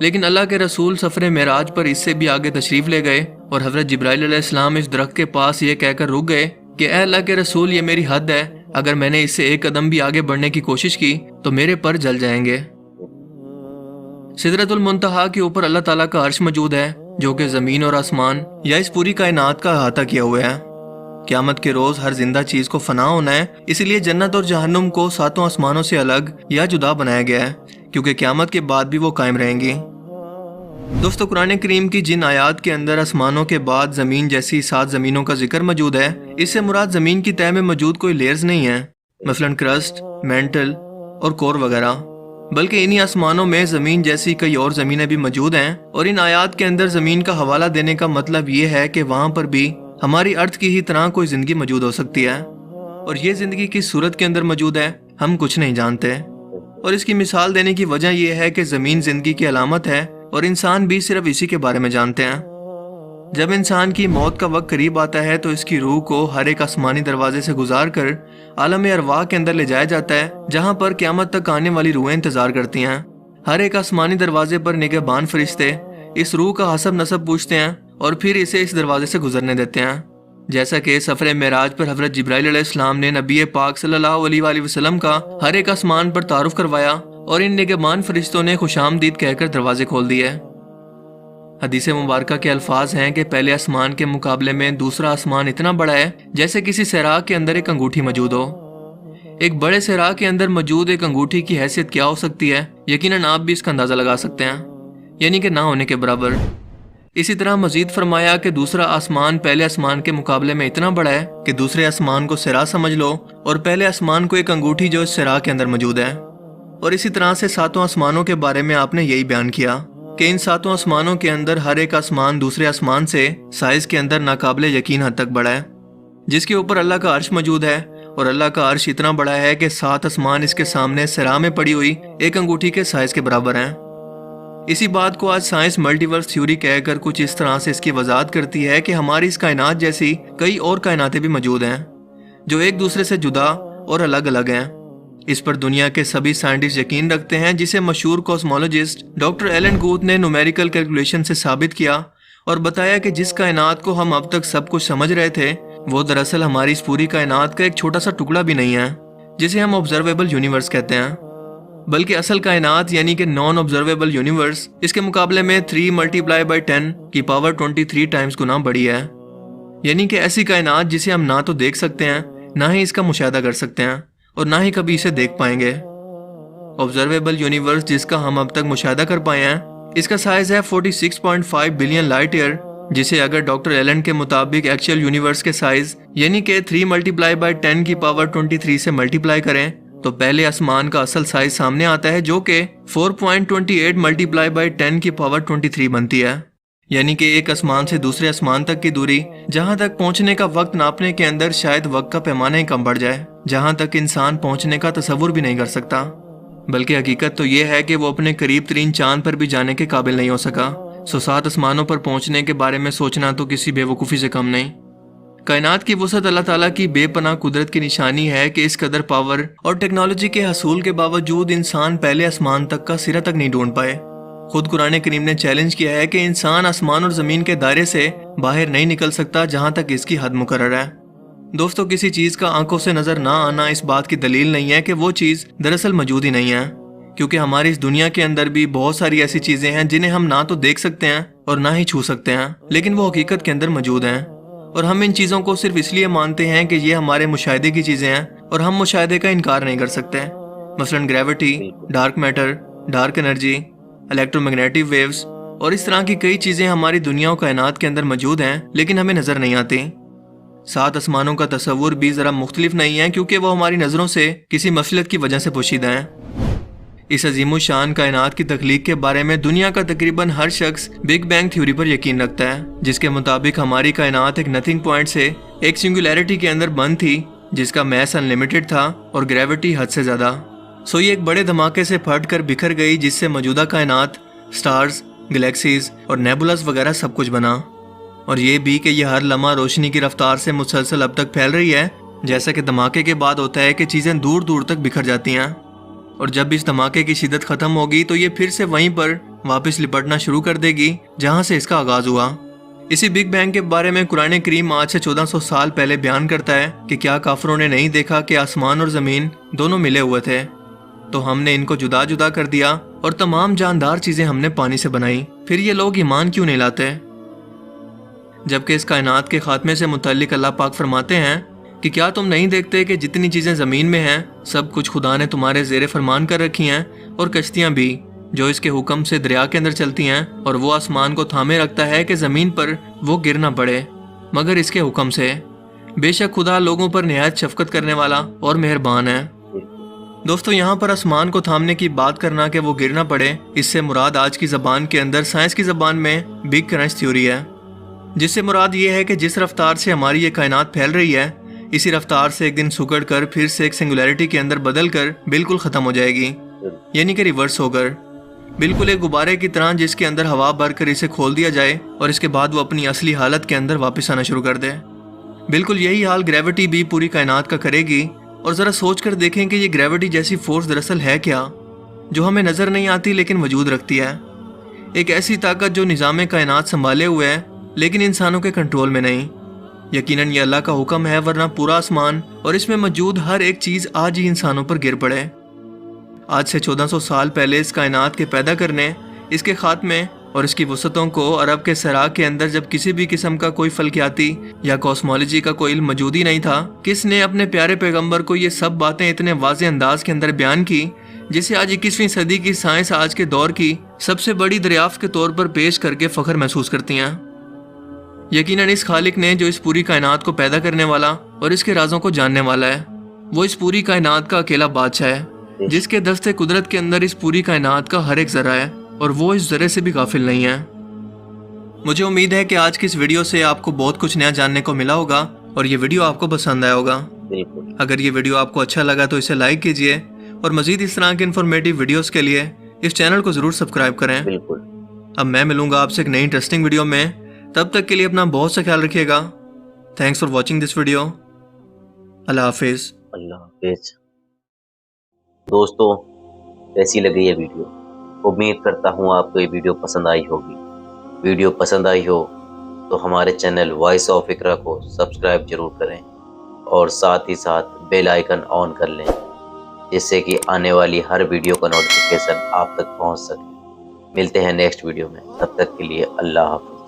لیکن اللہ کے رسول سفر معراج پر اس سے بھی آگے تشریف لے گئے اور حضرت جبرائیل علیہ السلام اس درخت کے پاس یہ کہہ کر رک گئے کہ اے اللہ کے رسول، یہ میری حد ہے، اگر میں نے اس سے ایک قدم بھی آگے بڑھنے کی کوشش کی تو میرے پر جل جائیں گے۔ سدرۃ المنتہا کے اوپر اللہ تعالیٰ کا عرش موجود ہے، جو کہ زمین اور آسمان یا اس پوری کائنات کا احاطہ کیا ہوا ہے۔ قیامت کے روز ہر زندہ چیز کو فنا ہونا ہے، اس لیے جنت اور جہنم کو ساتوں آسمانوں سے الگ یا جدا بنایا گیا ہے، کیونکہ قیامت کے بعد بھی وہ قائم رہیں گی۔ دوستو، قرآن کریم کی جن آیات کے اندر آسمانوں کے بعد زمین جیسی 7 زمینوں کا ذکر موجود ہے، اس سے مراد زمین کی تہہ میں موجود کوئی لیئرز نہیں ہیں، مثلا کرسٹ، مینٹل اور کور وغیرہ، بلکہ انہی آسمانوں میں زمین جیسی کئی اور زمینیں بھی موجود ہیں۔ اور ان آیات کے اندر زمین کا حوالہ دینے کا مطلب یہ ہے کہ وہاں پر بھی ہماری ارتھ کی ہی طرح کوئی زندگی موجود ہو سکتی ہے، اور یہ زندگی کس صورت کے اندر موجود ہے ہم کچھ نہیں جانتے۔ اور اس کی مثال دینے کی وجہ یہ ہے کہ زمین زندگی کی علامت ہے اور انسان بھی صرف اسی کے بارے میں جانتے ہیں۔ جب انسان کی موت کا وقت قریب آتا ہے تو اس کی روح کو ہر ایک آسمانی دروازے سے گزار کر عالم ارواح کے اندر لے جایا جاتا ہے، جہاں پر قیامت تک آنے والی روحیں انتظار کرتی ہیں۔ ہر ایک آسمانی دروازے پر نگہبان فرشتے اس روح کا حسب نسب پوچھتے ہیں اور پھر اسے اس دروازے سے گزرنے دیتے ہیں، جیسا کہ سفر معراج پر حضرت جبرائیل علیہ السلام نے نبی پاک صلی اللہ علیہ وآلہ وسلم کا ہر ایک آسمان پر تعارف کروایا، اور ان نگہبان فرشتوں نے خوش آمدید کہہ کر دروازے کھول دیے۔ حدیث مبارکہ کے الفاظ ہیں کہ پہلے آسمان کے مقابلے میں دوسرا آسمان اتنا بڑا ہے جیسے کسی صحرا کے اندر ایک انگوٹھی موجود ہو۔ ایک بڑے صحرا کے اندر موجود ایک انگوٹھی کی حیثیت کیا ہو سکتی ہے، یقیناً آپ بھی اس کا اندازہ لگا سکتے ہیں، یعنی کہ نہ ہونے کے برابر۔ اسی طرح مزید فرمایا کہ دوسرا آسمان پہلے آسمان کے مقابلے میں اتنا بڑا ہے کہ دوسرے آسمان کو صحرا سمجھ لو اور پہلے آسمان کو ایک انگوٹھی جو اس صحرا کے اندر موجود ہے۔ اور اسی طرح سے 7 آسمانوں کے بارے میں آپ نے یہی بیان کیا کہ ان 7 آسمانوں کے اندر ہر ایک آسمان دوسرے آسمان سے سائز کے اندر ناقابل یقین حد تک بڑا ہے، جس کے اوپر اللہ کا عرش موجود ہے، اور اللہ کا عرش اتنا بڑا ہے کہ 7 آسمان اس کے سامنے صحرا میں پڑی ہوئی ایک انگوٹھی کے سائز کے برابر ہیں۔ اسی بات کو آج سائنس ملٹی ورس تھیوری کہہ کر کچھ اس طرح سے اس کی وضاحت کرتی ہے کہ ہماری اس کائنات جیسی کئی اور کائناتیں بھی موجود ہیں جو ایک دوسرے سے جدا اور الگ الگ ہیں۔ اس پر دنیا کے سبھی سائنٹسٹ یقین رکھتے ہیں، جسے مشہور کوسمولوجسٹ ڈاکٹر ایلن گوتھ نے نومیریکل کیلکولیشن سے ثابت کیا اور بتایا کہ جس کائنات کو ہم اب تک سب کچھ سمجھ رہے تھے وہ دراصل ہماری اس پوری کائنات کا ایک چھوٹا سا ٹکڑا بھی نہیں ہے، جسے ہم آبزرویبل یونیورس کہتے ہیں، بلکہ اصل کائنات یعنی کہ نان آبزرویبل یونیورس اس کے مقابلے میں 3 × 10 کی پاور 23 ٹائمز گنا بڑی ہے، یعنی کہ ایسی کائنات جسے ہم نہ تو دیکھ سکتے ہیں، نہ ہی اس کا مشاہدہ کر سکتے ہیں، اور نہ ہی کبھی اسے دیکھ پائیں گے۔ آبزرویبل یونیورس جس کا ہم اب تک مشاہدہ کر پائے ہیں، اس کا سائز ہے 46.5 بلین لائٹ ایئر، جسے اگر ڈاکٹر ایلن کے مطابق ایکچوئل یونیورس کے سائز یعنی کہ 3 × 10 کی پاور 23 سے ملٹیپلائی کریں تو پہلے آسمان کا اصل سائز سامنے آتا ہے، جو کہ 4.28 × 10 کی پاور 23 بنتی ہے، یعنی کہ ایک آسمان سے دوسرے آسمان تک کی دوری، جہاں تک پہنچنے کا وقت ناپنے کے اندر شاید وقت کا پیمانہ ہی کم بڑھ جائے، جہاں تک انسان پہنچنے کا تصور بھی نہیں کر سکتا، بلکہ حقیقت تو یہ ہے کہ وہ اپنے قریب ترین چاند پر بھی جانے کے قابل نہیں ہو سکا۔ 7 آسمانوں پر پہنچنے کے بارے میں سوچنا تو کسی بے وقوفی سے کم نہیں۔ کائنات کی وسعت اللہ تعالیٰ کی بے پناہ قدرت کی نشانی ہے کہ اس قدر پاور اور ٹیکنالوجی کے حصول کے باوجود انسان پہلے آسمان تک کا سرا تک نہیں ڈھونڈ پائے۔ خود قرآن کریم نے چیلنج کیا ہے کہ انسان آسمان اور زمین کے دائرے سے باہر نہیں نکل سکتا جہاں تک اس کی حد مقرر ہے۔ دوستو، کسی چیز کا آنکھوں سے نظر نہ آنا اس بات کی دلیل نہیں ہے کہ وہ چیز دراصل موجود ہی نہیں ہے، کیونکہ ہماری اس دنیا کے اندر بھی بہت ساری ایسی چیزیں ہیں جنہیں ہم نہ تو دیکھ سکتے ہیں اور نہ ہی چھو سکتے ہیں، لیکن وہ حقیقت کے اندر موجود ہیں، اور ہم ان چیزوں کو صرف اس لیے مانتے ہیں کہ یہ ہمارے مشاہدے کی چیزیں ہیں اور ہم مشاہدے کا انکار نہیں کر سکتے۔ مثلا gravity, dark matter, dark energy, electromagnetic waves اور اس طرح کی کئی چیزیں ہماری دنیا و کائنات کے اندر موجود ہیں، لیکن ہمیں نظر نہیں آتی۔ 7 آسمانوں کا تصور بھی ذرا مختلف نہیں ہے، کیونکہ وہ ہماری نظروں سے کسی مصلحت کی وجہ سے پوشیدہ ہیں۔ اس عظیم الشان کائنات کی تخلیق کے بارے میں دنیا کا تقریباً ہر شخص بگ بینگ تھیوری پر یقین رکھتا ہے، جس کے مطابق ہماری کائنات ایک نتھنگ پوائنٹ سے ایک سنگولیرٹی کے اندر بند تھی، جس کا میس ان لمیٹڈ تھا اور گریوٹی حد سے زیادہ۔ یہ ایک بڑے دھماکے سے پھٹ کر بکھر گئی، جس سے موجودہ کائنات، سٹارز، گلیکسیز اور نیبولاز وغیرہ سب کچھ بنا، اور یہ بھی کہ یہ ہر لمحہ روشنی کی رفتار سے مسلسل اب تک پھیل رہی ہے، جیسا کہ دھماکے کے بعد ہوتا ہے کہ چیزیں دور دور تک بکھر جاتی ہیں۔ اور جب اس دھماکے کی شدت ختم ہوگی تو یہ پھر سے وہیں پر واپس لپٹنا شروع کر دے گی جہاں سے اس کا آغاز ہوا۔ اسی بگ بینگ کے بارے میں قرآن کریم آج سے 1400 سال پہلے بیان کرتا ہے کہ کیا کافروں نے نہیں دیکھا کہ آسمان اور زمین دونوں ملے ہوئے تھے، تو ہم نے ان کو جدا جدا کر دیا اور تمام جاندار چیزیں ہم نے پانی سے بنائی، پھر یہ لوگ ایمان کیوں نہیں لاتے؟ جبکہ اس کائنات کے خاتمے سے متعلق اللہ پاک فرماتے ہیں کہ کیا تم نہیں دیکھتے کہ جتنی چیزیں زمین میں ہیں سب کچھ خدا نے تمہارے زیر فرمان کر رکھی ہیں، اور کشتیاں بھی جو اس کے حکم سے دریا کے اندر چلتی ہیں، اور وہ آسمان کو تھامے رکھتا ہے کہ زمین پر وہ گر نہ پڑے مگر اس کے حکم سے۔ بے شک خدا لوگوں پر نہایت شفقت کرنے والا اور مہربان ہے۔ دوستو، یہاں پر آسمان کو تھامنے کی بات کرنا کہ وہ گر نہ پڑے، اس سے مراد آج کی زبان کے اندر سائنس کی زبان میں بگ کرنچ تھیوری ہے، جس سے مراد یہ ہے کہ جس رفتار سے ہماری یہ کائنات پھیل رہی ہے اسی رفتار سے ایک دن سکڑ کر پھر سے ایک سنگولیرٹی کے اندر بدل کر بالکل ختم ہو جائے گی، یعنی کہ ریورس ہو کر بالکل ایک غبارے کی طرح جس کے اندر ہوا بھر کر اسے کھول دیا جائے اور اس کے بعد وہ اپنی اصلی حالت کے اندر واپس آنا شروع کر دے۔ بالکل یہی حال گریوٹی بھی پوری کائنات کا کرے گی، اور ذرا سوچ کر دیکھیں کہ یہ گریوٹی جیسی فورس دراصل ہے کیا، جو ہمیں نظر نہیں آتی لیکن وجود رکھتی ہے۔ ایک ایسی طاقت جو نظام کائنات سنبھالے ہوئے ہے لیکن انسانوں کے کنٹرول میں نہیں۔ یقیناً یہ اللہ کا حکم ہے، ورنہ پورا آسمان اور اس میں موجود ہر ایک چیز آج ہی انسانوں پر گر پڑے۔ آج سے 1400 سال پہلے اس کائنات کے پیدا کرنے، اس کے خاتمے اور اس کی وسعتوں کو عرب کے سراغ کے اندر جب کسی بھی قسم کا کوئی فلکیاتی یا کوسمولوجی کا کوئی علم موجود ہی نہیں تھا، کس نے اپنے پیارے پیغمبر کو یہ سب باتیں اتنے واضح انداز کے اندر بیان کی جسے آج 21ویں صدی کی سائنس آج کے دور کی سب سے بڑی دریافت کے طور پر پیش کر کے فخر محسوس کرتی ہیں۔ یقیناً اس خالق نے جو اس پوری کائنات کو پیدا کرنے والا اور اس کے رازوں کو جاننے والا ہے، وہ اس پوری کائنات کا اکیلا بادشاہ ہے، جس کے دست قدرت کے اندر اس پوری کائنات کا ہر ایک ذرہ ہے، اور وہ اس ذرے سے بھی غافل نہیں ہے۔ مجھے امید ہے کہ آج کی اس ویڈیو سے آپ کو بہت کچھ نیا جاننے کو ملا ہوگا اور یہ ویڈیو آپ کو پسند آیا ہوگا۔ اگر یہ ویڈیو آپ کو اچھا لگا تو اسے لائک کیجئے، اور مزید اس طرح کے انفارمیٹیو ویڈیوز کے لیے اس چینل کو ضرور سبسکرائب کریں۔ اب میں ملوں گا آپ سے ایک نئی انٹرسٹنگ ویڈیو میں، تب تک کے لیے اپنا بہت سا خیال رکھیے گا۔ Thanks for watching this video. اللہ حافظ۔ اللہ حافظ۔ دوستو، کیسی لگی یہ ویڈیو؟ امید کرتا ہوں آپ کو یہ ویڈیو پسند آئی ہوگی۔ ویڈیو پسند آئی ہو تو ہمارے چینل وائس آف اقرا کو سبسکرائب ضرور کریں، اور ساتھ ہی ساتھ بیل آئیکن آن کر لیں، جس سے کہ آنے والی ہر ویڈیو کا نوٹیفیکیشن آپ تک پہنچ سکے۔ ملتے ہیں نیکسٹ ویڈیو میں، تب تک کے لیے اللہ حافظ۔